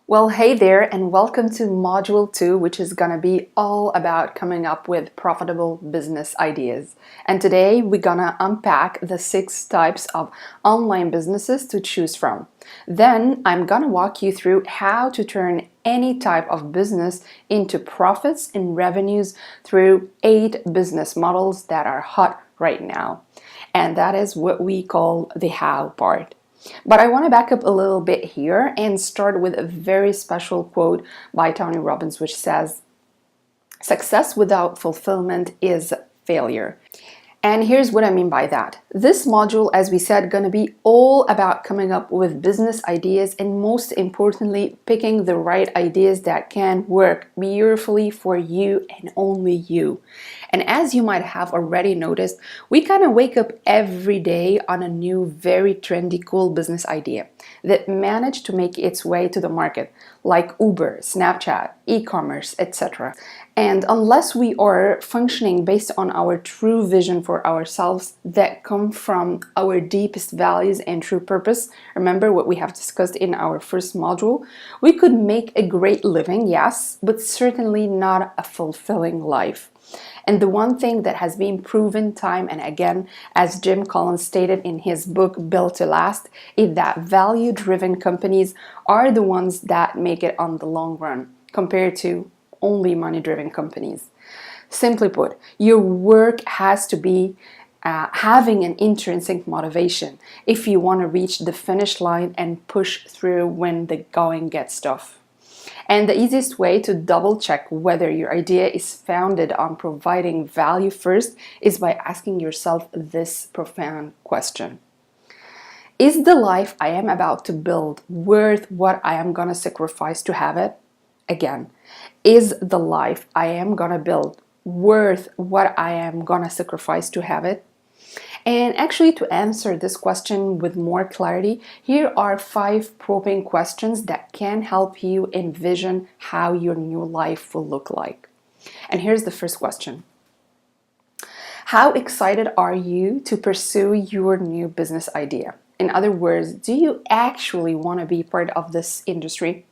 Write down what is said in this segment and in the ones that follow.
Well, hey there, and welcome to Module 2, which is going to be all about coming up with profitable business ideas. And today we're going to unpack the 6 types of online businesses to choose from. Then I'm going to walk you through how to turn any type of business into profits and revenues through 8 business models that are hot right now. And that is what we call the how part. But I want to back up a little bit here and start with a very special quote by Tony Robbins, which says, "Success without fulfillment is failure." And here's what I mean by that. This module, as we said, going to be all about coming up with business ideas and most importantly, picking the right ideas that can work beautifully for you and only you. And as you might have already noticed, we kind of wake up every day on a new, very trendy, cool business idea that managed to make its way to the market, like Uber, Snapchat, e-commerce, etc. And unless we are functioning based on our true vision for ourselves that come from our deepest values and true purpose, remember what we have discussed in our first module, we could make a great living, yes, but certainly not a fulfilling life. And the one thing that has been proven time and again, as Jim Collins stated in his book Built to Last, is that value-driven companies are the ones that make it on the long run compared to only money-driven companies. Simply put, your work has to be having an intrinsic motivation if you want to reach the finish line and push through when the going gets tough. And the easiest way to double check whether your idea is founded on providing value first is by asking yourself this profound question. Is the life I am about to build worth what I am going to sacrifice to have it? Again, is the life I am going to build worth what I am going to sacrifice to have it? And actually, to answer this question with more clarity, here are 5 probing questions that can help you envision how your new life will look like. And here's the first question. How excited are you to pursue your new business idea? In other words, do you actually want to be part of this industry?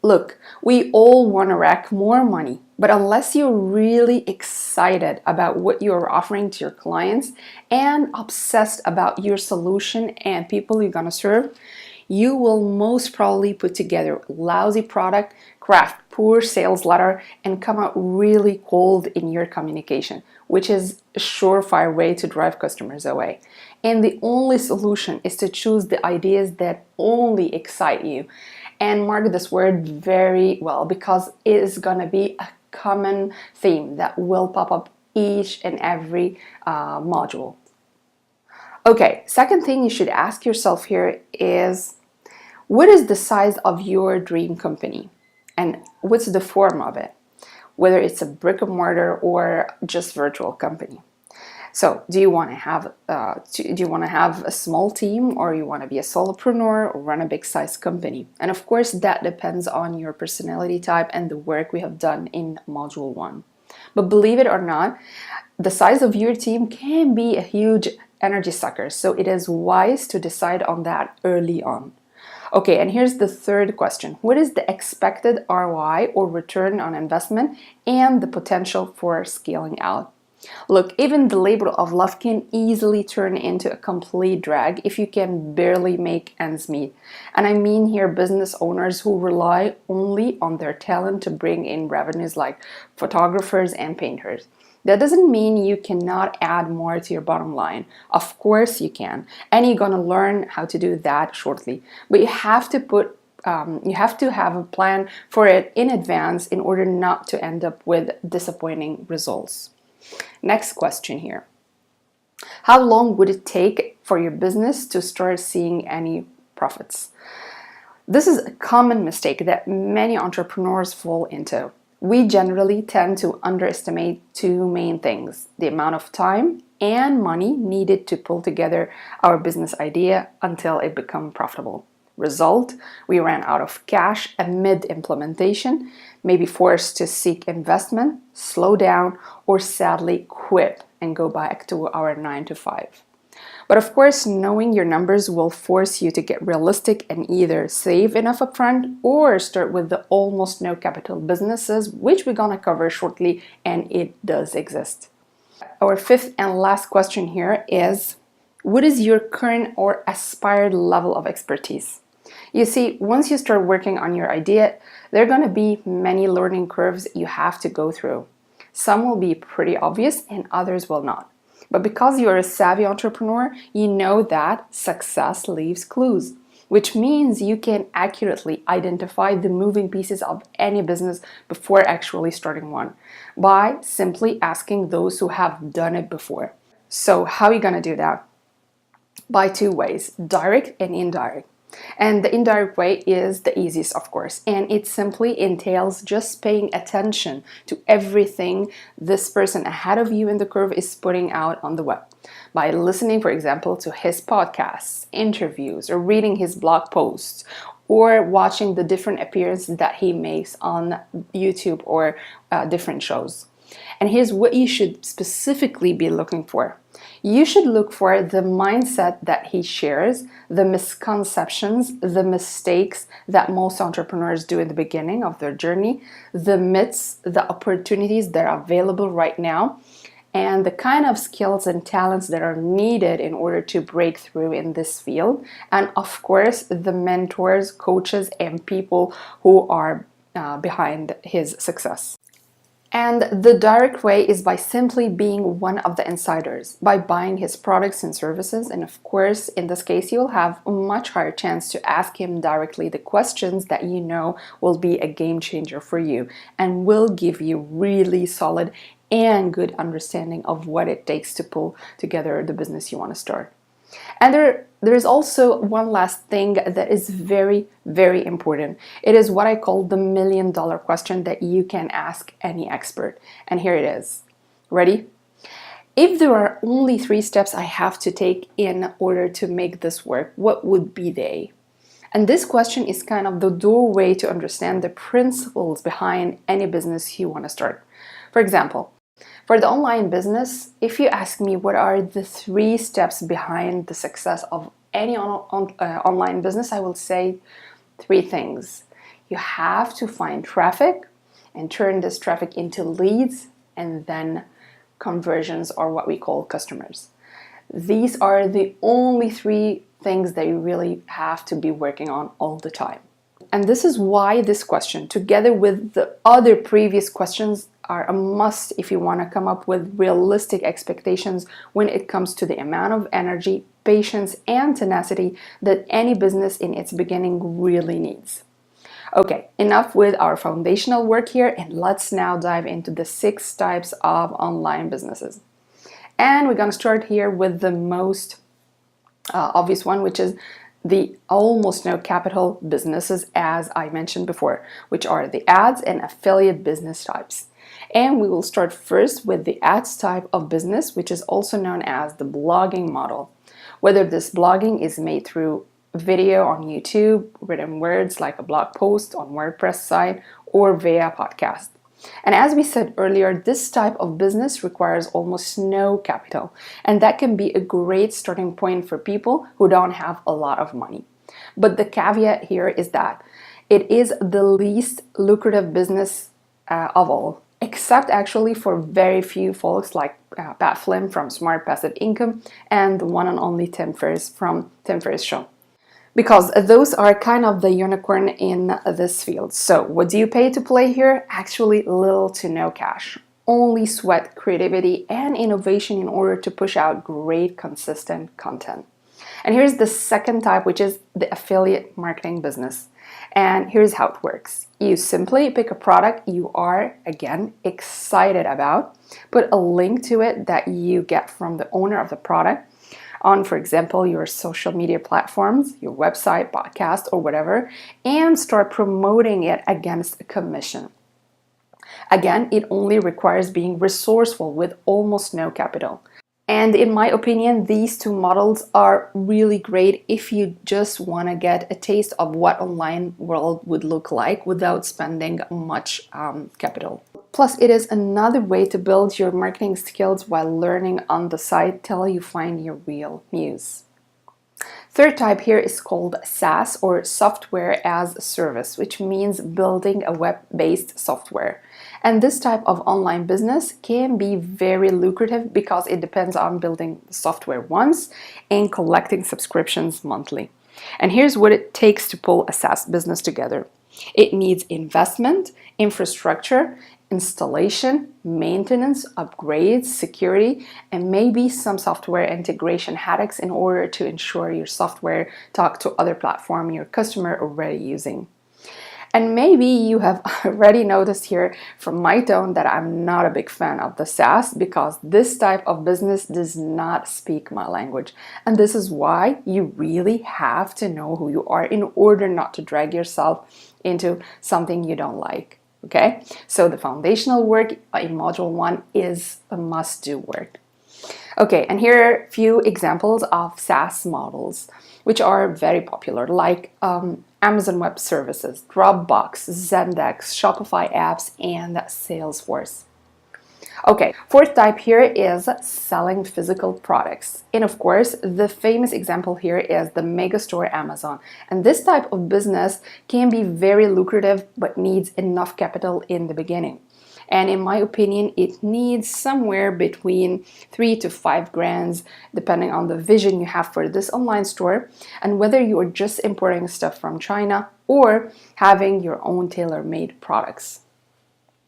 Look, we all want to rack more money, but unless you're really excited about what you're offering to your clients and obsessed about your solution and people you're going to serve, you will most probably put together a lousy product, craft poor sales letter, and come out really cold in your communication, which is a surefire way to drive customers away. And the only solution is to choose the ideas that only excite you. And mark this word very well because it is going to be a common theme that will pop up each and every module. Okay, second thing you should ask yourself here is, what is the size of your dream company? And what's the form of it? Whether it's a brick and mortar or just virtual company. So, do you want to have a small team, or you want to be a solopreneur or run a big size company? And of course, that depends on your personality type and the work we have done in module 1. But believe it or not, the size of your team can be a huge energy sucker. So it is wise to decide on that early on. Okay, and here's the third question. What is the expected ROI or return on investment and the potential for scaling out? Look, even the labor of love can easily turn into a complete drag if you can barely make ends meet. And I mean here business owners who rely only on their talent to bring in revenues like photographers and painters. That doesn't mean you cannot add more to your bottom line. Of course you can, and you're gonna learn how to do that shortly. But you have to have a plan for it in advance in order not to end up with disappointing results. Next question here. How long would it take for your business to start seeing any profits? This is a common mistake that many entrepreneurs fall into. We generally tend to underestimate 2 main things: the amount of time and money needed to pull together our business idea until it becomes profitable. Result, we ran out of cash amid implementation, may be forced to seek investment, slow down, or sadly quit and go back to our 9 to 5. But of course, knowing your numbers will force you to get realistic and either save enough upfront or start with the almost no capital businesses, which we're gonna cover shortly, and it does exist. Our fifth and last question here is, what is your current or aspired level of expertise? You see, once you start working on your idea, there are going to be many learning curves you have to go through. Some will be pretty obvious and others will not. But because you're a savvy entrepreneur, you know that success leaves clues, which means you can accurately identify the moving pieces of any business before actually starting one by simply asking those who have done it before. So how are you going to do that? By two ways, direct and indirect. And the indirect way is the easiest, of course, and it simply entails just paying attention to everything this person ahead of you in the curve is putting out on the web. By listening, for example, to his podcasts, interviews, or reading his blog posts, or watching the different appearances that he makes on YouTube or different shows. And here's what you should specifically be looking for. You should look for the mindset that he shares, the misconceptions, the mistakes that most entrepreneurs do in the beginning of their journey, the myths, the opportunities that are available right now, and the kind of skills and talents that are needed in order to break through in this field. And of course, the mentors, coaches, and people who are behind his success. And the direct way is by simply being one of the insiders, by buying his products and services. And of course, in this case, you'll have a much higher chance to ask him directly the questions that you know will be a game changer for you and will give you really solid and good understanding of what it takes to pull together the business you want to start. And there is also one last thing that is very, very important. It is what I call the $1 million question that you can ask any expert. And here it is. Ready? If there are only 3 steps I have to take in order to make this work, what would be they? And this question is kind of the doorway to understand the principles behind any business you want to start. For example, for the online business, if you ask me what are the 3 steps behind the success of any online business, I will say 3 things. You have to find traffic and turn this traffic into leads and then conversions, or what we call customers. These are the only 3 things that you really have to be working on all the time. And this is why this question, together with the other previous questions, are a must if you want to come up with realistic expectations when it comes to the amount of energy, patience, and tenacity that any business in its beginning really needs. Okay, enough with our foundational work here, and let's now dive into the 6 types of online businesses. And we're going to start here with the most obvious one, which is the almost no capital businesses, as I mentioned before, which are the ads and affiliate business types. And we will start first with the ads type of business, which is also known as the blogging model. Whether this blogging is made through video on YouTube, written words like a blog post on WordPress site, or via podcast. And as we said earlier, this type of business requires almost no capital, and that can be a great starting point for people who don't have a lot of money. But the caveat here is that it is the least lucrative business of all, except actually for very few folks like Pat Flynn from Smart Passive Income and the one and only Tim Ferriss from Tim Ferriss Show. Because those are kind of the unicorn in this field. So what do you pay to play here? Actually, little to no cash. Only sweat, creativity, and innovation in order to push out great, consistent content. And here's the second type, which is the affiliate marketing business. And here's how it works. You simply pick a product you are, again, excited about, put a link to it that you get from the owner of the product on, for example, your social media platforms, your website, podcast, or whatever, and start promoting it against a commission. Again, it only requires being resourceful with almost no capital. And in my opinion, these 2 models are really great if you just want to get a taste of what online world would look like without spending much capital. Plus, it is another way to build your marketing skills while learning on the side till you find your real muse. Third type here is called SaaS, or software as a service, which means building a web-based software. And this type of online business can be very lucrative because it depends on building the software once and collecting subscriptions monthly. And here's what it takes to pull a SaaS business together. It needs investment, infrastructure, installation, maintenance, upgrades, security, and maybe some software integration headaches in order to ensure your software talk to other platform your customer already using. And maybe you have already noticed here from my tone that I'm not a big fan of the SaaS because this type of business does not speak my language. And this is why you really have to know who you are in order not to drag yourself into something you don't like. Okay, so the foundational work in Module 1 is a must-do work. Okay, and here are a few examples of SaaS models, which are very popular, like Amazon Web Services, Dropbox, Zendesk, Shopify apps, and Salesforce. Okay, fourth type here is selling physical products. And of course, the famous example here is the mega store Amazon. And this type of business can be very lucrative, but needs enough capital in the beginning. And in my opinion, it needs somewhere between 3 to 5 grand, depending on the vision you have for this online store and whether you are just importing stuff from China or having your own tailor-made products.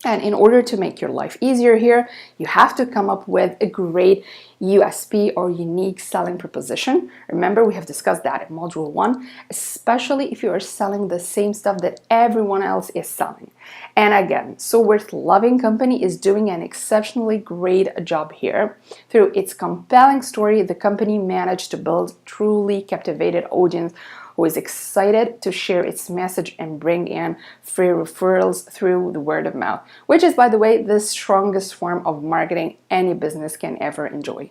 And in order to make your life easier here, you have to come up with a great USP or unique selling proposition. Remember, we have discussed that in Module 1, especially if you are selling the same stuff that everyone else is selling. And again, So Worth Loving Company is doing an exceptionally great job here. Through its compelling story, the company managed to build truly captivated audience who is excited to share its message and bring in free referrals through the word of mouth, which is, by the way, the strongest form of marketing any business can ever enjoy.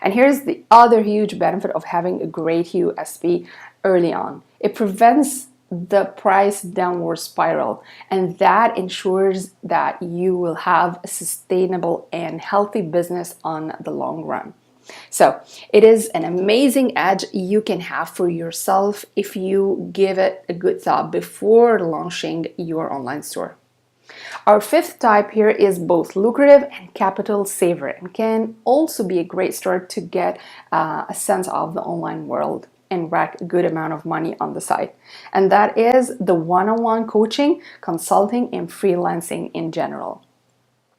And here's the other huge benefit of having a great USP early on. It prevents the price downward spiral, and that ensures that you will have a sustainable and healthy business on the long run. So it is an amazing edge you can have for yourself if you give it a good thought before launching your online store. Our fifth type here is both lucrative and capital saver and can also be a great start to get a sense of the online world and rack a good amount of money on the side. And that is the one-on-one coaching, consulting, and freelancing in general.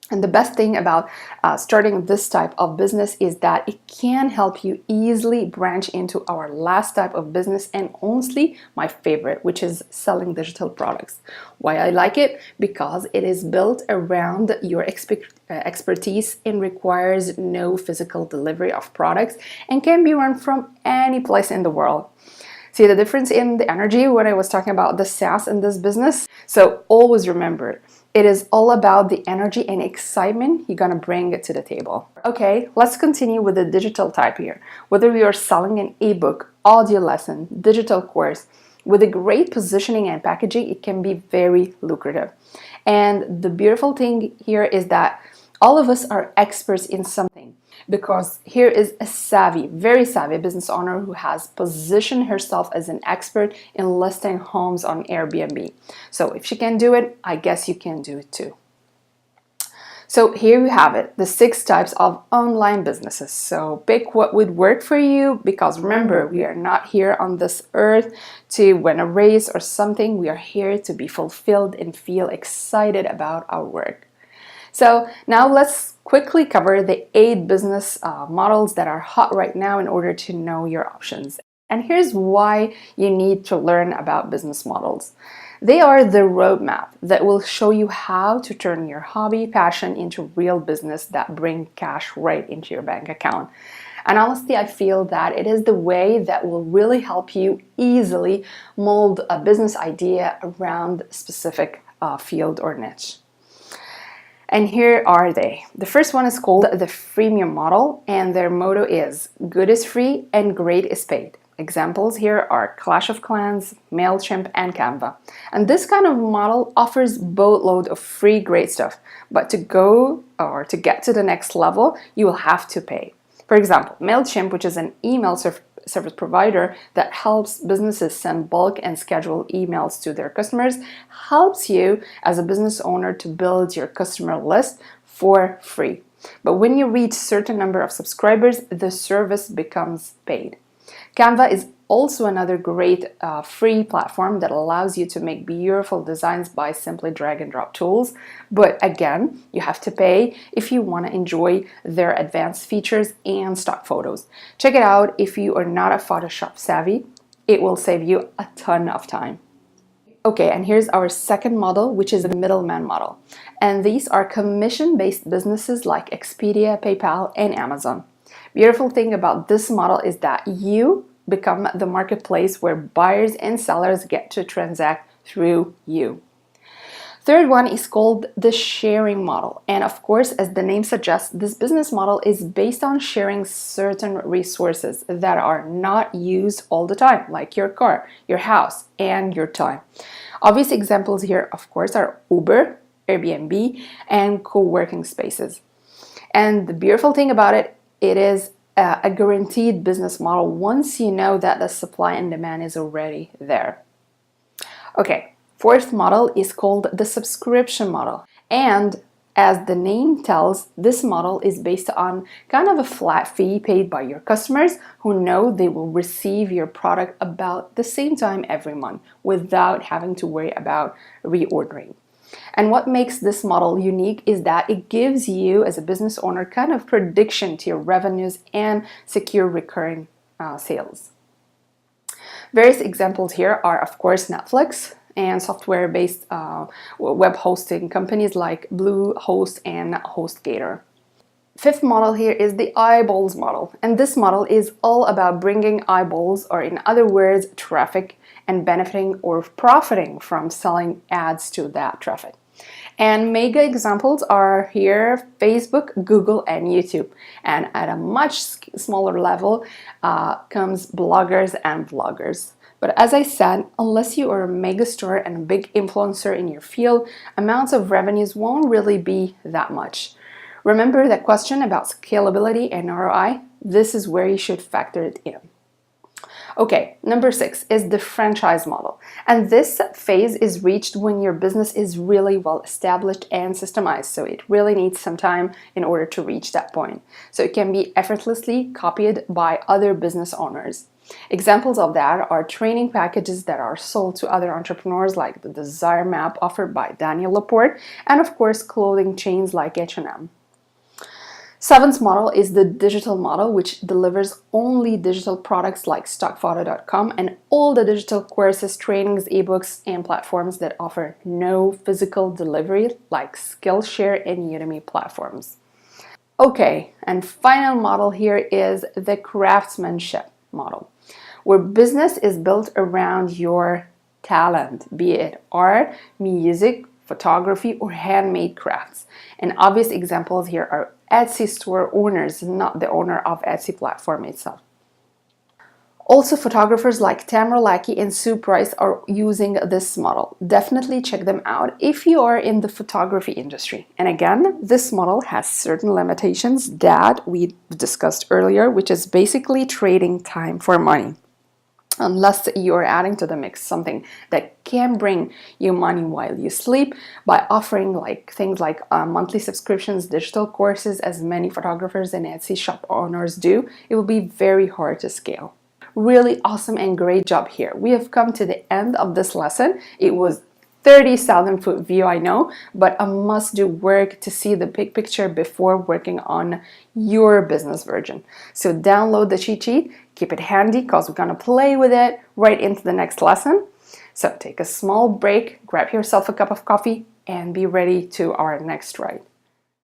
And the best thing about starting this type of business is that it can help you easily branch into our last type of business, and honestly, my favorite, which is selling digital products. Why I like it? Because it is built around your expertise and requires no physical delivery of products and can be run from any place in the world. See the difference in the energy when I was talking about the SaaS in this business? So always remember, it is all about the energy and excitement you're gonna bring it to the table. Okay, let's continue with the digital type here. Whether we are selling an ebook, audio lesson, digital course, with a great positioning and packaging, it can be very lucrative. And the beautiful thing here is that all of us are experts in something, because here is a savvy, very savvy business owner who has positioned herself as an expert in listing homes on Airbnb. So if she can do it, I guess you can do it too. So here we have it, the 6 types of online businesses. So pick what would work for you, because remember, we are not here on this earth to win a race or something. We are here to be fulfilled and feel excited about our work. So now let's quickly cover the 8 business models that are hot right now in order to know your options. And here's why you need to learn about business models. They are the roadmap that will show you how to turn your hobby passion into real business that bring cash right into your bank account. And honestly, I feel that it is the way that will really help you easily mold a business idea around a specific field or niche. And here are they. The first one is called the freemium model, and their motto is good is free and great is paid. Examples here are Clash of Clans, MailChimp, and Canva. And this kind of model offers boatload of free great stuff, but to get to the next level, you will have to pay. For example, MailChimp, which is an email service provider that helps businesses send bulk and schedule emails to their customers, helps you as a business owner to build your customer list for free. But when you reach a certain number of subscribers, the service becomes paid. Canva is also another great free platform that allows you to make beautiful designs by simply drag and drop tools. But again, you have to pay if you want to enjoy their advanced features and stock photos. Check it out if you are not a Photoshop savvy. It will save you a ton of time. Okay, and here's our second model, which is the middleman model. And these are commission-based businesses like Expedia, PayPal, and Amazon. Beautiful thing about this model is that you become the marketplace where buyers and sellers get to transact through you. Third one is called the sharing model. And of course, as the name suggests, this business model is based on sharing certain resources that are not used all the time, like your car, your house, and your time. Obvious examples here, of course, are Uber, Airbnb, and co-working spaces. And the beautiful thing about it, it is a guaranteed business model once you know that the supply and demand is already there. Okay, fourth model is called the subscription model. And as the name tells, this model is based on kind of a flat fee paid by your customers who know they will receive your product about the same time every month without having to worry about reordering. And what makes this model unique is that it gives you, as a business owner, kind of prediction to your revenues and secure recurring sales. Various examples here are, of course, Netflix and software-based web hosting companies like Bluehost and HostGator. Fifth model here is the eyeballs model, and this model is all about bringing eyeballs, or in other words, traffic, and benefiting or profiting from selling ads to that traffic. And mega examples are here Facebook, Google, and YouTube. And at a much smaller level comes bloggers and vloggers. But as I said, unless you are a mega store and a big influencer in your field, amounts of revenues won't really be that much. Remember that question about scalability and ROI? This is where you should factor it in. Okay, number 6 is the franchise model. And this phase is reached when your business is really well established and systemized. So it really needs some time in order to reach that point. So it can be effortlessly copied by other business owners. Examples of that are training packages that are sold to other entrepreneurs like the Desire Map offered by Daniel Laporte, and of course clothing chains like H&M. Seventh model is the digital model, which delivers only digital products like stockphoto.com and all the digital courses, trainings, ebooks, and platforms that offer no physical delivery like Skillshare and Udemy platforms. Okay, and final model here is the craftsmanship model, where business is built around your talent, be it art, music, photography, or handmade crafts. And obvious examples here are Etsy store owners, not the owner of Etsy platform itself. Also, photographers like Tamara Lackey and Sue Price are using this model. Definitely check them out if you are in the photography industry. And again, this model has certain limitations that we discussed earlier, which is basically trading time for money. Unless you're adding to the mix something that can bring you money while you sleep by offering things like monthly subscriptions, digital courses, as many photographers and Etsy shop owners do, it will be very hard to scale. Really awesome and great job here. We have come to the end of this lesson. It was 30,000 foot view, I know, but a must do work to see the big picture before working on your business version. So download the cheat sheet, keep it handy because we're gonna play with it right into the next lesson. So take a small break, grab yourself a cup of coffee, and be ready to our next ride.